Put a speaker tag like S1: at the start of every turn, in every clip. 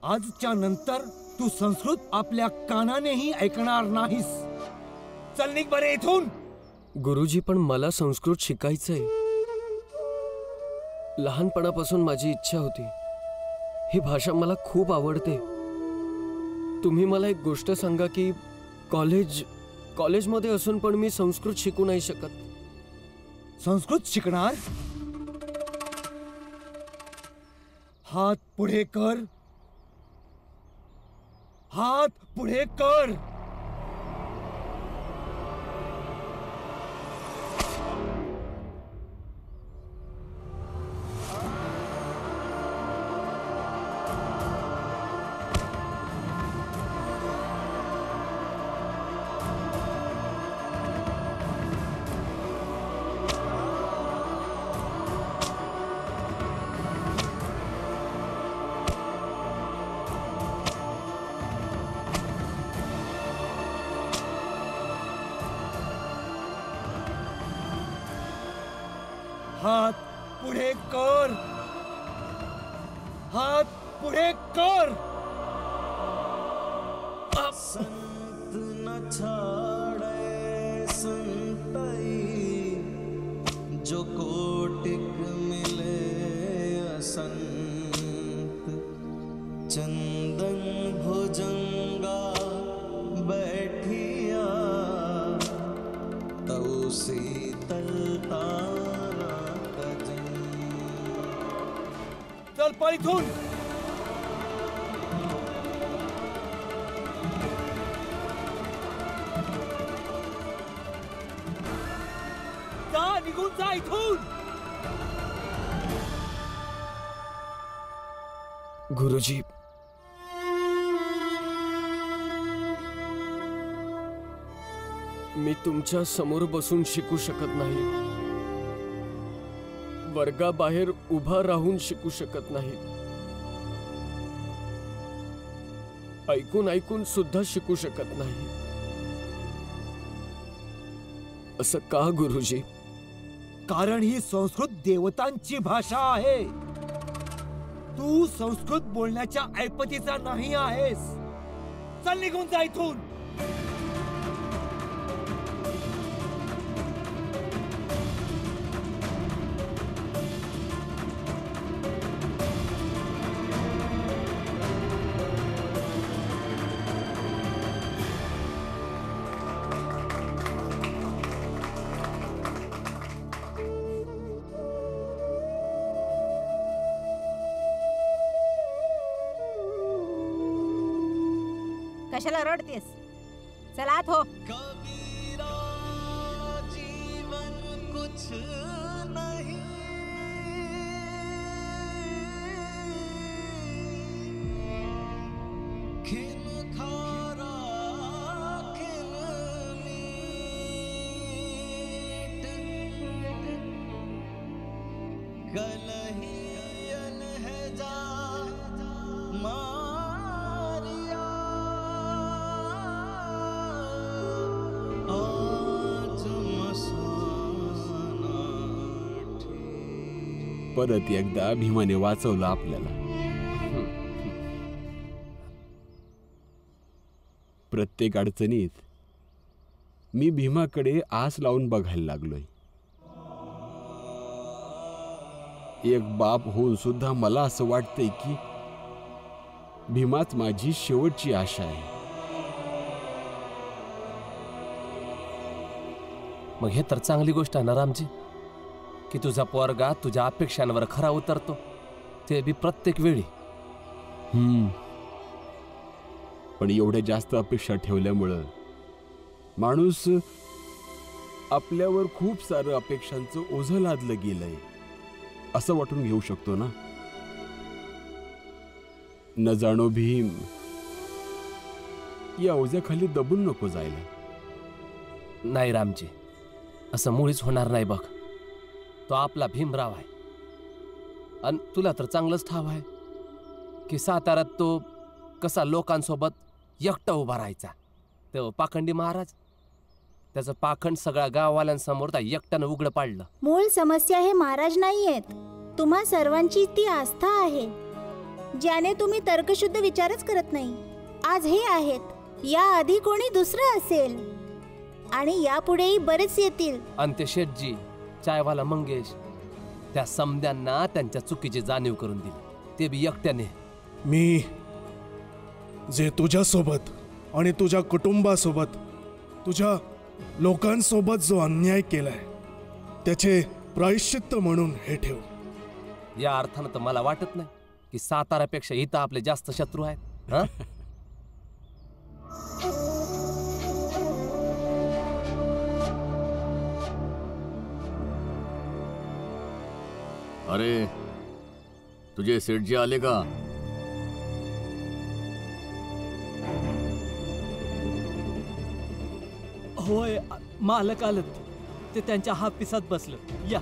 S1: आजच्या नंतर तू संस्कृत आपल्या कानानेही ऐकणार नाहीस. चल निघ बरे इथून.
S2: गुरुजी, पण मला संस्कृत शिकायचंय. लहानपणापासून माझी इच्छा होती. ही भाषा मला खूप आवडते. तुम्ही मला एक गोष्ट सांगा की कॉलेजमध्ये असून पण मी संस्कृत शिकू नाही शकत.
S1: संस्कृत शिकणार? हात पुढे कर. हात पुढे कर. हात पुढे कर. हात पुढे कर.
S3: संत न छाड़े संतई, जो कोटिक मिले असंत. चंदन भुजंगा बैठिया, तऊ शीतलता.
S1: चल पळ इथून. जा, निघून जा इथून.
S2: गुरुजी, मी तुमच्या समोर बसून शिकू शकत नाही. वर्गाबाहेर उभा राहून शिकू शकत नाही. ऐकून ऐकून सुद्धा शिकू शकत नाही. असं का गुरुजी?
S1: कारण ही संस्कृत देवतांची भाषा आहे. तू संस्कृत बोलण्याच्या ऐपतीचा नाही आहेस. चल निघून जा इथून.
S4: कशाला रडतेस? चल आत हो.
S3: कबीरा जीवन कुछ नहीं, खिन खारा खिन मीठ, कलही अलहजा मारिया.
S5: परत एकदा भीमाने वाचवलं आपल्याला. प्रत्येक अडचणीत मी भीमाकडे आस लावून बघायला लागलोय. एक बाप होऊन सुद्धा मला असं वाटतंय की भीमाच माझी शेवटची आशा आहे.
S6: मग हे तर चांगली गोष्ट आहे ना रामजी, की तुझा पोरगा तुझ्या अपेक्षांवर खरा उतरतो, ते बी प्रत्येक वेळी.
S5: पण एवढ्या जास्त अपेक्षा ठेवल्यामुळं माणूस आपल्यावर खूप सारं अपेक्षांचं ओझं लादलं गेलंय असं वाटून घेऊ शकतो ना. न जाणो भीम या ओझ्याखाली दबून नको जायला.
S6: नाही रामजी, असं मुळीच होणार नाही बघ. तो आपला भीमराव आहे. आणि तुला तर चांगलंच ठाव आहे की साताऱ्यात तो कसा लोकांसोबत एकटा उभा राहायचा. तो पाखंडी महाराज, त्याचं पाखंड सगळ्या गाववाल्यांसमोर त्या एकट्यानं उघडं पाडलं.
S7: मूळ समस्या हे महाराज नाहीयेत, तुम्हा सर्वांची ती आस्था आहे. ज्याने तुम्ही तर्कशुद्ध विचारच करत नाही. आज हे आहेत, या आधी कोणी दुसरं असेल आणि यापुढेही बरेच येतील.
S6: आणि ते शेठजी, चायवाला मंगेश, त्या समद्यांना त्यांच्या चुकीची जाणीव करून दिली, ते बी एकट्याने.
S8: मी जे तुझ्यासोबत आणि तुझ्या कुटुंबासोबत, तुझ्या लोकांसोबत जो अन्याय केलाय त्याचे प्रायश्चित्त म्हणून हे ठेव.
S6: या अर्थानं तर मला वाटत नाही की सातारापेक्षा इथं आपले जास्त शत्रू आहेत. हं?
S9: अरे तुझे सेठजी आले का?
S1: होय मालक आलत. ते त्यांच्या हापिसात बसलं. या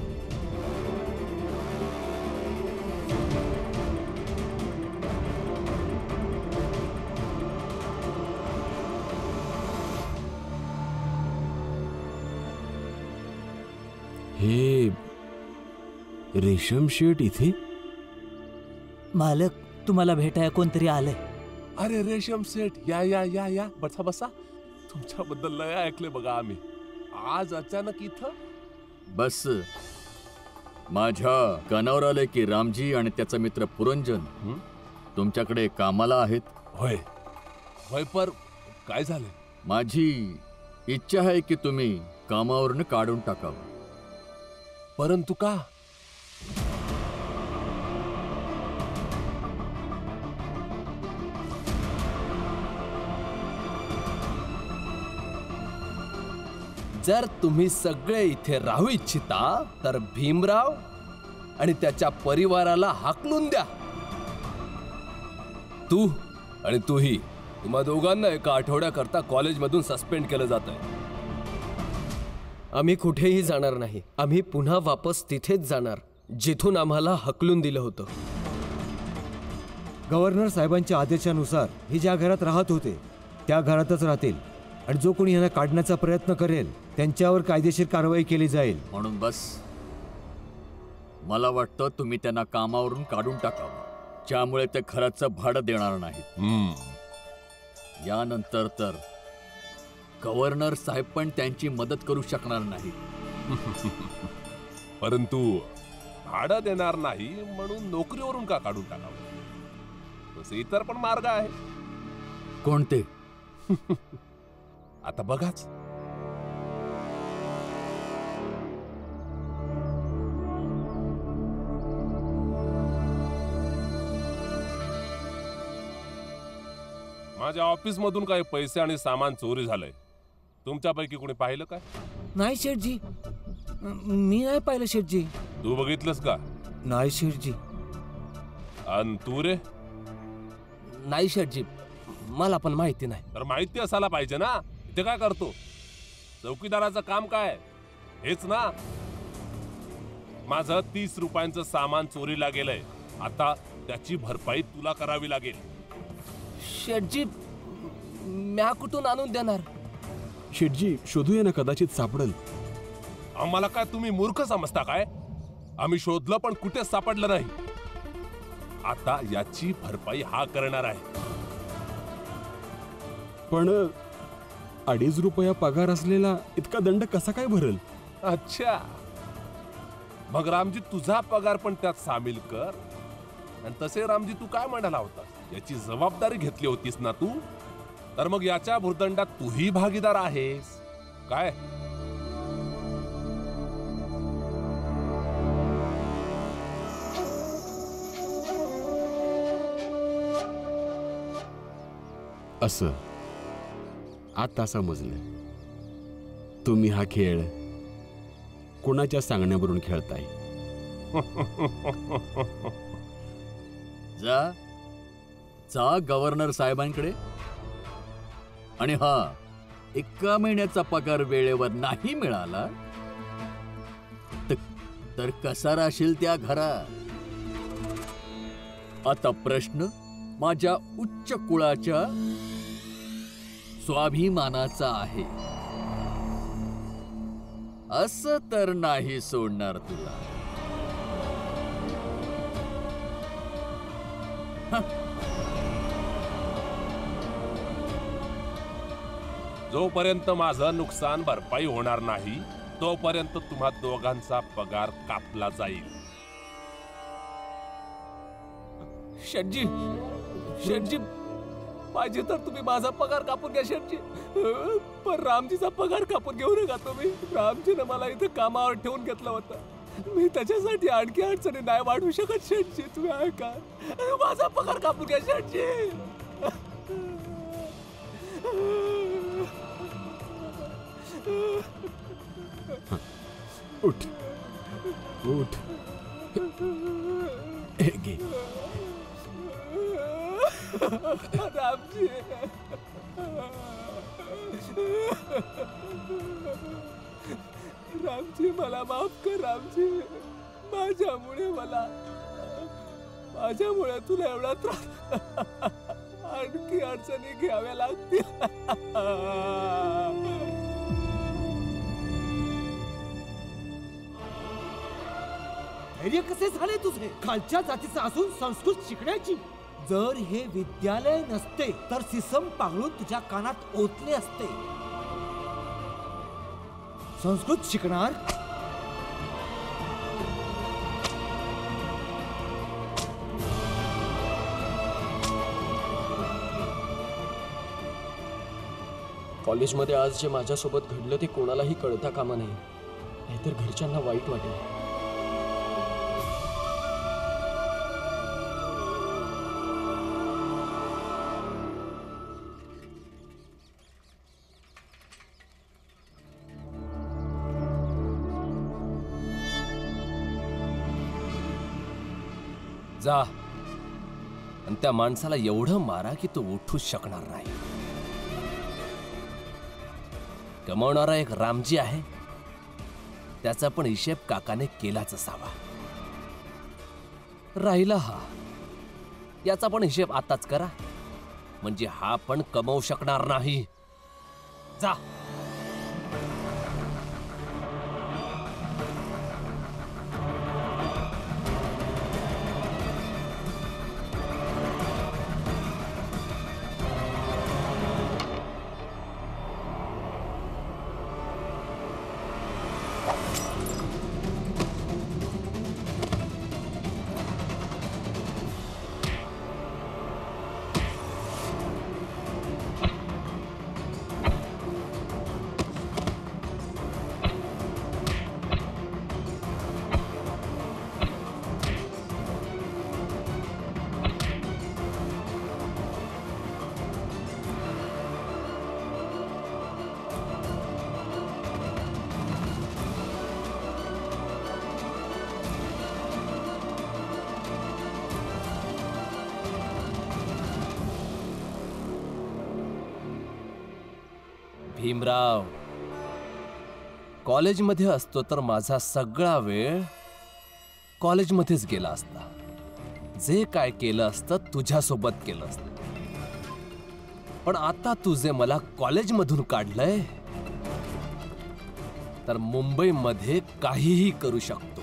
S5: हे रेशम शेठ इथे?
S1: मालक, तुम्हाला भेटाय कोणतरी आलंय.
S10: अरे रेशम सेठ, या या या या, बसा बसा. तुमच्याबद्दल लय ऐकले बघा आम्ही. आज अचानक इथं?
S9: बस माझ्या कानावर आलंय की रामजी आणि त्याचा मित्र पुरंजन तुमच्याकडे कामाला आहेत.
S10: होय होय, पर काय झालं?
S9: माझी इच्छा आहे की तुम्ही कामावरनं काढून टाकावं.
S10: परंतु का?
S6: जर तुम्ही सगळे इथे राहू इच्छिता तर भीमराव आणि त्याच्या परिवाराला हाकलून द्या. तू आणि तूही, तुम्हा दोघांना एका आठवड्याकरता कॉलेजमधून सस्पेंड केलं जात आहे.
S2: आम्ही कुठेही जाणार नाही. आम्ही पुन्हा वापस तिथेच जाणार जिथून आम्हाला हकलून दिलं होतं.
S1: गव्हर्नर साहेबांच्या आदेशानुसार हे ज्या घरात राहत होते त्या घरातच राहतील आणि जो कोणी यांना काढण्याचा प्रयत्न करेल त्यांच्यावर कायदेशीर कारवाई केली जाईल.
S9: म्हणून बस मला वाटतं तुम्ही त्यांना कामावरून काढून टाकावं, ज्यामुळे ते घराचं भाडं देणार नाहीत. यानंतर तर गव्हर्नर साहेब पण त्यांची मदत करू शकणार नाही.
S10: परंतु भाडं देणार नाही म्हणून नोकरीवरून का काढून टाकावं? तसे इतर पण मार्ग आहे.
S9: कोणते?
S10: आता बघाच. माझ्या ऑफिस मधून काही पैसे आणि सामान चोरी झालंय. तुमच्यापैकी कोणी पाहिलं काय?
S1: नाही शेठजी, मी नाही पाहिलं शेठजी.
S10: तू बघितलंस का?
S1: नाही शेठजी.
S10: आणि तू रे?
S6: नाही शेठजी, मला पण माहिती नाही.
S10: तर माहिती असायला पाहिजे ना. इथे काय करतो? चौकीदाराचं काम काय? हेच ना. माझं 30 रुपयांचं सामान चोरीला गेलंय. आता त्याची भरपाई तुला करावी लागेल.
S6: शेठजी, म्या कुठून आणून देणार?
S5: शेठजी, शोधूया ना, कदाचित सापडेल.
S10: आम्हाला काय तुम्ही मूर्ख समजता काय? आम्ही शोधलं पण कुठेच सापडलं नाही. आता याची भरपाई हा करणार आहे.
S5: पण 2.5 रुपया पगार असलेला इतका दंड कसा काय भरेल?
S10: अच्छा, मग रामजी तुझा पगार पण त्यात सामील कर. आणि तसे रामजी, तू काय म्हणाला होतास? याची जबाबदारी घेतली होतीस ना तू. तर मग याच्या भुर्दंडात तूही भागीदार आहेस काय?
S5: असं आता समजलं. तुम्ही हा खेळ कोणाच्या सांगण्यावरून खेळताय?
S9: जा जा गव्हर्नर साहेबांकडे. आणि हा 1 महिन्याचा पगार वेळेवर नाही मिळाला तर कसा राहशील त्या घरात? आता प्रश्न माझ्या उच्च कुळाच्या स्वाभिमानाचा आहे. असं तर नाही सोडणार तुला.
S10: जोपर्यंत माझं नुकसान भरपाई होणार नाही तोपर्यंत तुम्हा दोघांचा पगार कापला जाईल.
S6: शेटजी, शेटजी, पाहिजे तर तुम्ही माझा पगार कापून घ्या शेटजी, पण रामजीचा पगार कापून घेऊ नका तुम्ही. रामजीने मला इथं कामावर ठेवून घेतलं होतं, मी त्याच्यासाठी आणखी अडचणी नाही वाढवू शकत शेटजी. तुम्ही ऐका, माझा पगार कापून घ्या शेटजी.
S5: उठ उठ, हे घे.
S6: रामजी, रामजी मला माफ कर रामजी. माझ्यामुळे तुला एवढा त्रास, आणखी अडचणी घ्याव्या लागतील.
S1: धैर्य कसे झाले तुझे खालच्या जातीचं असून संस्कृत शिकण्याची? जर हे विद्यालय नसते तर सिसम पांघळून तुझ्या कानात ओतले असते. संस्कृत शिकणार?
S2: कॉलेजमध्ये आज जे माझ्यासोबत घडलं ते कोणालाही कळता कामा नये, नाहीतर घरच्यांना वाईट वाटेल.
S6: जा आणि त्या माणसाला एवढं मारा की तो उठूच शकणार नाही. कमावणारा एक रामजी आहे, त्याचा पण हिशेब काकाने केलाच असावा. राहिला हा, याचा पण हिशेब आताच करा, म्हणजे हा पण कमावू शकणार नाही. जा. भीमराव, कॉलेजमध्ये असतो तर माझा सगळा वेळ कॉलेजमध्येच गेला असता. जे काय केलं असतं तुझ्यासोबत केलं असतं, पण आता तू जे मला कॉलेजमधून काढलंय तर मुंबईमध्ये काहीही करू शकतो.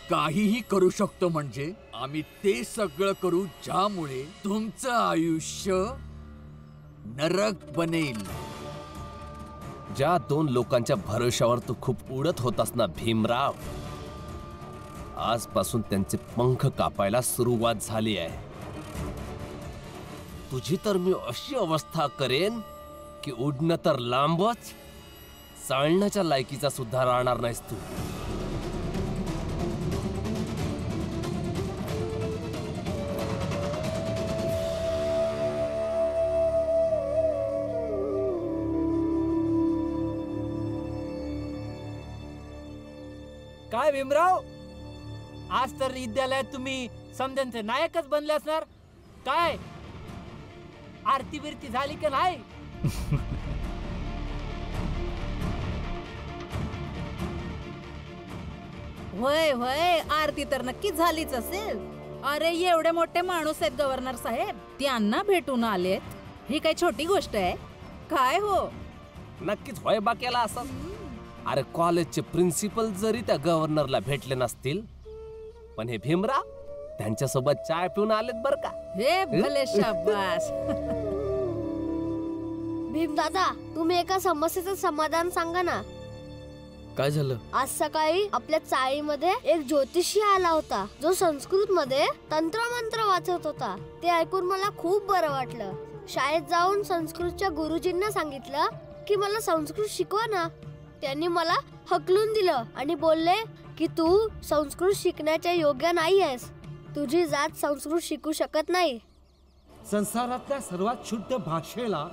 S9: काहीही करू शकतो म्हणजे आम्ही ते सगळं करू ज्यामुळे तुमचं आयुष्य नरक बनेल.
S6: ज्या दोन लोकांच्या भरोशावर तू खूप उडत होतास ना भीमराव, आजपासून त्यांचे पंख कापायला सुरुवात झाली आहे. तुझी तर मी अशी अवस्था करेन की उडणं तर लांबच, चालण्याच्या लायकीचा सुद्धा राहणार नाहीस तू.
S11: काय भीमराव, आज तर विद्यालयात तुम्ही समजांचे नायकच बनले असणार. काय आरती बिरती झाली की नाही?
S4: होय होय, आरती तर नक्की झालीच असेल. अरे एवढे मोठे माणूस आहेत गव्हर्नर साहेब, त्यांना भेटून आलेत. ही काय छोटी गोष्ट आहे काय? हो
S6: नक्कीच होय बा केला असं. अरे कॉलेजचे प्रिन्सिपल जरी त्या गव्हर्नरला भेटले नसतील, पण हे भीमराव त्यांच्यासोबत चाय पिऊन आलेत बर का.
S4: हे भले शाबास.
S12: भीमदादा, तुम्ही एका समस्येचं समाधान सांगा ना.
S2: काय झालं?
S12: आज सकाळी आपल्या चाळीमध्ये एक ज्योतिषी आला होता, जो संस्कृत मध्ये तंत्रमंत्र वाचत होता. ते ऐकून मला खूप बरं वाटलं. शाळेत जाऊन संस्कृतच्या गुरुजींना सांगितलं की मला संस्कृत शिकवा ना. त्यांनी मला हकलून दिलं आणि बोलले की तू संस्कृत शिकण्याच्या योग्य नाही आहेस. तुझी जात संस्कृत शिकू शकत नाही.
S1: संसारातल्या सर्वात शुद्ध भाषेला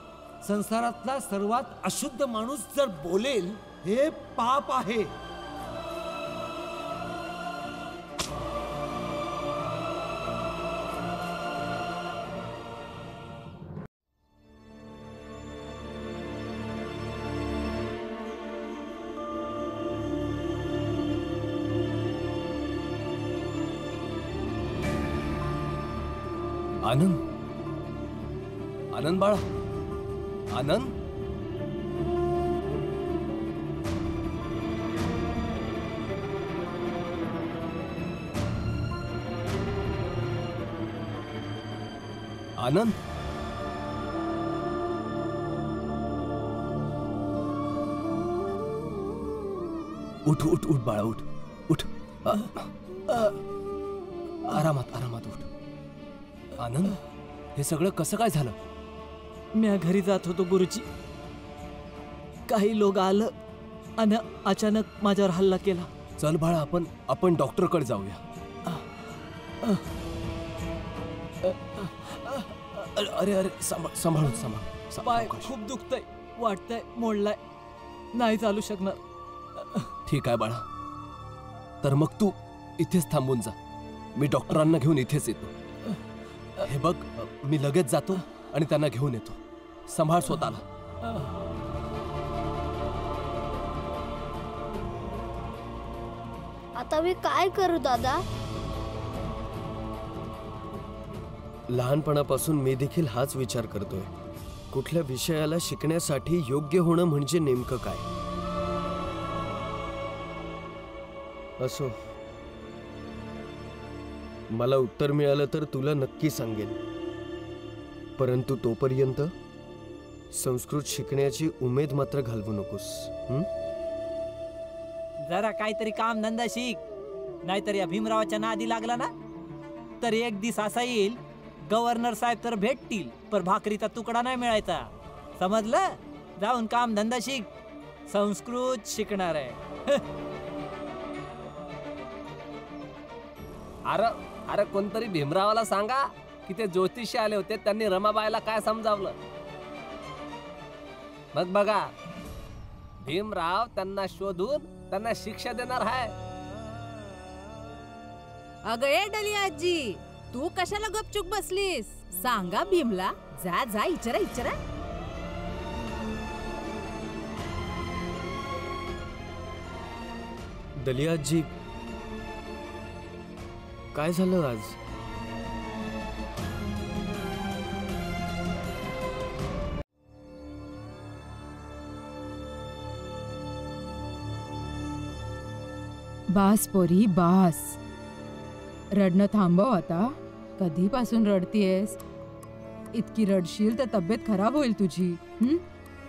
S1: संसारातला सर्वात अशुद्ध माणूस जर बोलेल, हे पाप आहे.
S6: आनंद, आनंद बाळा, आनंद. आनंद, उठ उठ उठ बाळा, उठ उठ. आरामात आरामात उठ. आनंद, हे सगळं कसं काय झालं?
S13: म्या घरी जात होतो गुरुजी. काही लोक आलं आणि अचानक माझ्यावर हल्ला केला.
S6: चल बाळा, आपण डॉक्टरकडे जाऊया. अरे अरे, सांभाळून सांभाळ.
S13: पाय खूप दुखतय, वाटतंय मोडलाय, नाही चालू शकणार.
S6: ठीक आहे बाळा, तर मग तू इथेच थांबून जा. मी डॉक्टरांना घेऊन इथेच येतो. हे बघ, मी लगेच जातो आणि त्यांना घेऊन येतो. सांभाळ स्वतःला.
S12: आता मी काय करू दादा?
S2: लहानपणापासून मी देखील हाच विचार करतोय. कुठल्या विषयाला शिकण्यासाठी योग्य होणं म्हणजे नेमकं काय. असो, मला उत्तर मिळालं तर तुला नक्की सांगेन. परंतु तोपर्यंत संस्कृत शिकण्याची उमेद मात्र घालवू नकोस.
S11: जरा काहीतरी काम धंदा शिक, नाहीतर या भीमरावाच्या नादी लागला ना तर एक दिस असा येईल, गव्हर्नर साहेब तर भेटतील पण भाकरीचा तुकडा नाही मिळायचा. समजलं? जाऊन काम धंदा शिक, संस्कृत शिकणार आहे.
S6: अरे अरे, कोणतरी भीमरावाला सांगा की ते ज्योतिषी आले होते, त्यांनी रमाबाईला काय समजावलं. मग बघा, भीमराव त्यांना शोधून त्यांना शिक्षा देणार आहे.
S4: अगं ए डलिया आजी, तू कशाला गपचूप बसलीस? सांगा भीमला. जा जा, इचारा इचारा.
S2: दलियाजी, काय झालं आज?
S4: बास पोरी बास, रडणं थांबव आता. कधीपासून रडतीयस? इतकी रडशील तर तब्येत खराब होईल तुझी.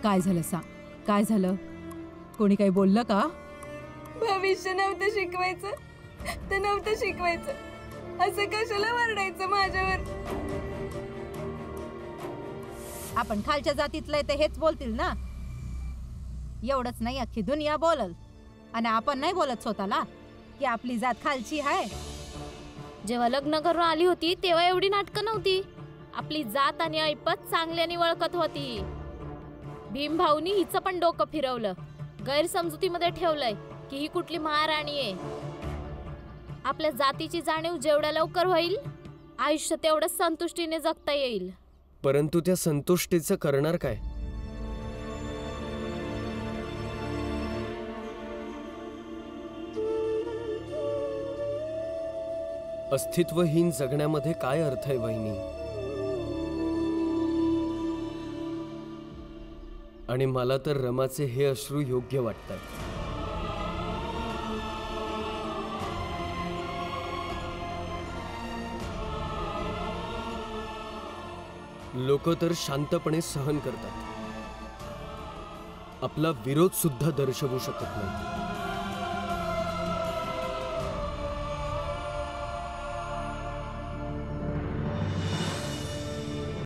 S4: काय झालं सांग, काय झालं? कोणी काही बोललं का?
S14: भविष्य नव्हतं शिकवायचं तर नव्हतं शिकवायचं, असं कशाला वरडायचं माझ्यावर?
S4: आपण खालच्या जातीतलं ते हेच बोलतील ना. एवढंच नाही, अख्खी दुनिया बोलल. आणि आपण नाही बोलत स्वतःला की आपली जात खालची आहे.
S12: जेव्हा लग्न करून आली होती तेव्हा एवढी नाटकं नव्हती. आपली जात आणि ऐपत चांगल्याने ओळखत होती. भीम भाऊनी हिचं पण डोकं फिरवलं, गैरसमजुतीमध्ये ठेवलंय की ही कुठली महाराणी आहे. आपल्या जातीची जाणीव जेवढ्या लवकर होईल, आयुष्य तेवढं संतुष्टीने जगता येईल.
S2: परंतु त्या संतुष्टीचं करणार काय? अस्तित्वहीन जगण्यामध्ये काय अर्थ आहे वहिनी? आणि मला तर रमाचे हे अश्रू योग्य वाटतात. लोक तर शांतपणे सहन करतात, आपला विरोध सुद्धा दर्शवू शकत नाही.